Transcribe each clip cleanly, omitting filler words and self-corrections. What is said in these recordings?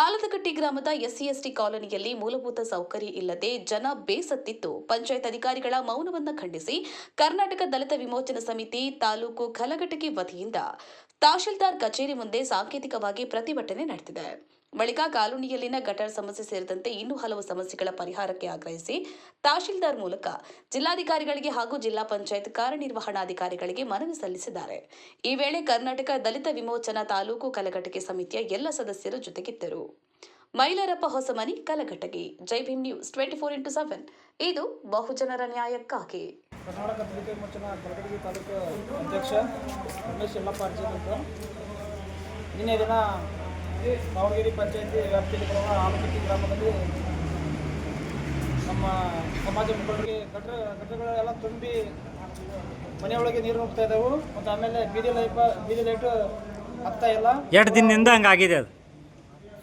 ಆಲದಕಟ್ಟಿ ಗ್ರಾಮದ ಎಸ್ಸಿ ಕಾಲೋನಿಯಲ್ಲಿ ಮೂಲಭೂತ ಸೌಕರ್ಯ ಇಲ್ಲದೆ ಜನ ಬೇಸತ್ತಿದ್ದು ಪಂಚಾಯತ್ ಅಧಿಕಾರಿಗಳ ಮೌನವನ್ನು ಖಂಡಿಸಿ ಕರ್ನಾಟಕ ದಲಿತ ವಿಮೋಚನಾ ಸಮಿತಿ ತಾಲೂಕು ಕಲಘಟಗಿ ವತಿಯಿಂದ ತಹಶೀಲ್ದಾರ್ ಕಚೇರಿ ಮುಂದೆ ಸಾಂಕೇತಿಕವಾಗಿ ಪ್ರತಿಭಟನೆ ನಡೆದಿದೆ. ಬಳಿಕ ಕಾಲೋನಿಯಲ್ಲಿನ ಗಟರ್ ಸಮಸ್ಯೆ ಸೇರಿದಂತೆ ಇನ್ನೂ ಹಲವು ಸಮಸ್ಯೆಗಳ ಪರಿಹಾರಕ್ಕೆ ಆಗ್ರಹಿಸಿ ತಹಶೀಲ್ದಾರ್ ಮೂಲಕ ಜಿಲ್ಲಾಧಿಕಾರಿಗಳಿಗೆ ಹಾಗೂ ಜಿಲ್ಲಾ ಪಂಚಾಯತ್ ಕಾರ್ಯನಿರ್ವಹಣಾಧಿಕಾರಿಗಳಿಗೆ ಮನವಿ ಸಲ್ಲಿಸಿದ್ದಾರೆ. ಈ ವೇಳೆ ಕರ್ನಾಟಕ ದಲಿತ ವಿಮೋಚನಾ ತಾಲೂಕು ಕಲಘಟಗಿ ಸಮಿತಿಯ ಎಲ್ಲ ಸದಸ್ಯರು ಜೊತೆಗಿದ್ದರು. ಮೈಲಾರಪ್ಪ ಹೊಸಮನಿ, ಕಲಘಟಗಿ. ಜೈ ಭೀಮ್ ನ್ಯೂಸ್ 24x7. ಇದು ಬಹುಜನರ ನ್ಯಾಯಕ್ಕಾಗಿ. ಕರ್ನಾಟಕ ದಲಿತ ವಿಮೋಚನಾ ಕಲಘಟಗಿ ತಾಲೂಕು ಅಧ್ಯಕ್ಷ ರಮೇಶ್ ಯಲ್ಲಪ್ಪ ಅರ್ಜಿ ಅಂತ ನಿನ್ನೆ ದಿನ ಮಾವನಗಿರಿ ಪಂಚಾಯತಿ ವ್ಯಾಪ್ತಿಯಲ್ಲಿ ಬರುವ ಆಲದಕಟ್ಟಿ ಗ್ರಾಮದಲ್ಲಿ ನಮ್ಮ ಸಮಾಜ ಮುಖಂಡರಿಗೆ ಗಟ್ಟರಗಳೆಲ್ಲ ತುಂಬಿ ಮನೆಯೊಳಗೆ ನೀರು ನುಗ್ತಾ ಇದ್ದವು ಮತ್ತು ಆಮೇಲೆ ಬೀದಿ ಲೈಟ್ ಹತ್ತಾ ಇಲ್ಲ. ಎರಡು ದಿನದಿಂದ ಹಂಗಾಗಿದೆ. ಅದು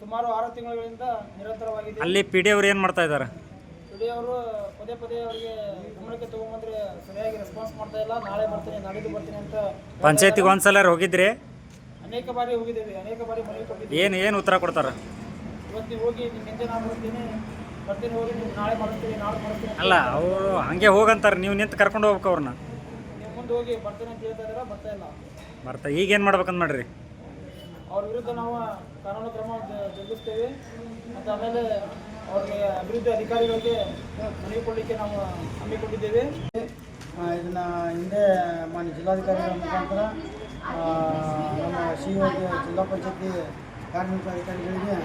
ಸುಮಾರು 6 ತಿಂಗಳಿಂದ ನಿರಂತರವಾಗಿದೆ. ಅಲ್ಲಿ ಪಿ ಡಿ ಅವರು ಏನು ಮಾಡ್ತಾ ಇದ್ದಾರೆ? ಪಿ ಡಿ ಅವರು ಪದೇ ಅವರಿಗೆ ಗಮನಕ್ಕೆ ತಗೊಂಡ್ಬಂದ್ರೆ ಸರಿಯಾಗಿ ರೆಸ್ಪಾನ್ಸ್ ಮಾಡ್ತಾ ಇಲ್ಲ. ನಾಳೆ ಬರ್ತೀನಿ, ನಾಡಿದ್ದು ಬರ್ತೀನಿ ಅಂತ ಪಂಚಾಯತಿಗೆ ಒಂದ್ಸಲ ಹೋಗಿದ್ರಿ? ಅನೇಕ ಬಾರಿ ಹೋಗಿದ್ದೀವಿ, ಅನೇಕ ಬಾರಿ ಮನವಿ ಕೊಟ್ಟಿದ್ದೀವಿ. ಏನು ಉತ್ತರ ಕೊಡ್ತಾರೆ? ಇವತ್ತು ನೀವು ಹೋಗಿ ನಿಮ್ಮ ಹಿಂದೆ ನಾನು ಬರ್ತೀನಿ ಹೋಗಿ ನೀವು ನಾಳೆ ಮಾಡ್ತೀವಿ, ನಾಳೆ ಮಾಡ್ತೀನಿ ಅಲ್ಲ, ಅವರು ಹಂಗೆ ಹೋಗಂತಾರೆ. ನೀವು ನಿಂತು ಕರ್ಕೊಂಡು ಹೋಗ್ಬೇಕು ಅವ್ರನ್ನ. ನೀವು ಮುಂದೆ ಹೋಗಿ ಬರ್ತೀನಿ ಅಂತ ಹೇಳ್ತಾ ಇದ್ದೀರಾ, ಬರ್ತಾ ಇಲ್ಲ. ಈಗೇನು ಮಾಡ್ಬೇಕಂತ ಮಾಡ್ರಿ? ಅವ್ರ ವಿರುದ್ಧ ನಾವು ಕಾನೂನು ಕ್ರಮ ಜರುಗಿಸ್ತೇವೆ ಮತ್ತು ಆಮೇಲೆ ಅವ್ರಿಗೆ ಅಭಿವೃದ್ಧಿ ಅಧಿಕಾರಿಗಳಿಗೆ ಮನವಿ ಕೊಡಲಿಕ್ಕೆ ನಾವು ಹಮ್ಮಿಕೊಂಡಿದ್ದೇವೆ. ಇದನ್ನು ಹಿಂದೆ ಮಾನ್ಯ ಜಿಲ್ಲಾಧಿಕಾರಿಗಳ ಮುಖಾಂತರ ನಮ್ಮ ಸಿಇಒಗೆ, ಜಿಲ್ಲಾ ಪಂಚಾಯತಿ ಕಾರ್ಮಿಕ ಅಧಿಕಾರಿಗಳಿಗೆ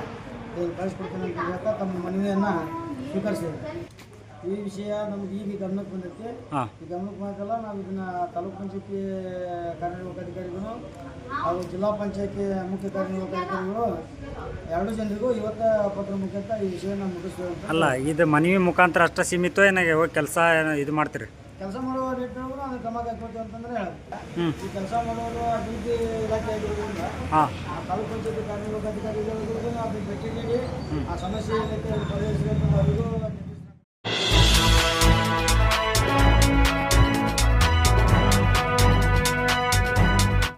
ಕಳಿಸ್ಕೊಡ್ತೀನಿ ಅಂತ ಹೇಳ್ತಾ ತಮ್ಮ ಮನವಿಯನ್ನು ಸ್ವೀಕರಿಸಿದೆ. ಈ ವಿಷಯ ನಮ್ಗೆ ಈಗ ಗಮನಕ್ಕೆ ಬಂದೈತಿ. ಈ ಗಮನಕ್ಕೆ ಬಂದಲ್ಲ, ನಾವು ಇದನ್ನು ತಾಲೂಕು ಪಂಚಾಯತಿ ಕಾರ್ಯನಿರ್ವಾಹಕ ಅಧಿಕಾರಿಗಳು ಹಾಗೂ ಜಿಲ್ಲಾ ಪಂಚಾಯತಿ ಮುಖ್ಯ ಕಾರ್ಯನಿರ್ವಾಹಕ ಅಧಿಕಾರಿಗಳು 2 ಜನರಿಗೂ ಇವತ್ತು ಪತ್ರ ಮುಖಾಂತರ ಈ ವಿಷಯನ ಮುಗಿಸ್ತೇವೆ. ಅಲ್ಲ, ಇದು ಮನವಿ ಮುಖಾಂತರ ಅಷ್ಟೇ ಸೀಮಿತ ಏನಾಗೆ ಹೋಗಿ ಕೆಲಸ ಇದು ಮಾಡ್ತೀರಿ? ಕೆಲಸ ಮಾಡುವ ನಿಟ್ಟಿನೊಳಗೂ ಅದು ಕ್ರಮ ಕೈಗೊಳ್ತೀವಿ ಅಂತಂದರೆ ಈ ಕೆಲಸ ಮಾಡೋರು ಅಭಿವೃದ್ಧಿ ಇಲಾಖೆ ಆಗಿರೋದ್ರಿಂದ ತಾಲೂಕು ಪಂಚಾಯತಿ ಕಾರ್ಯನಿರ್ವಾಹಕ ಅಧಿಕಾರಿಗಳಿಗೂ ಅದನ್ನು ಭೇಟಿ ನೀಡಿ ಆ ಸಮಸ್ಯೆ ಏನೈತೆ ಪರಿಹರಿಸಬೇಕು.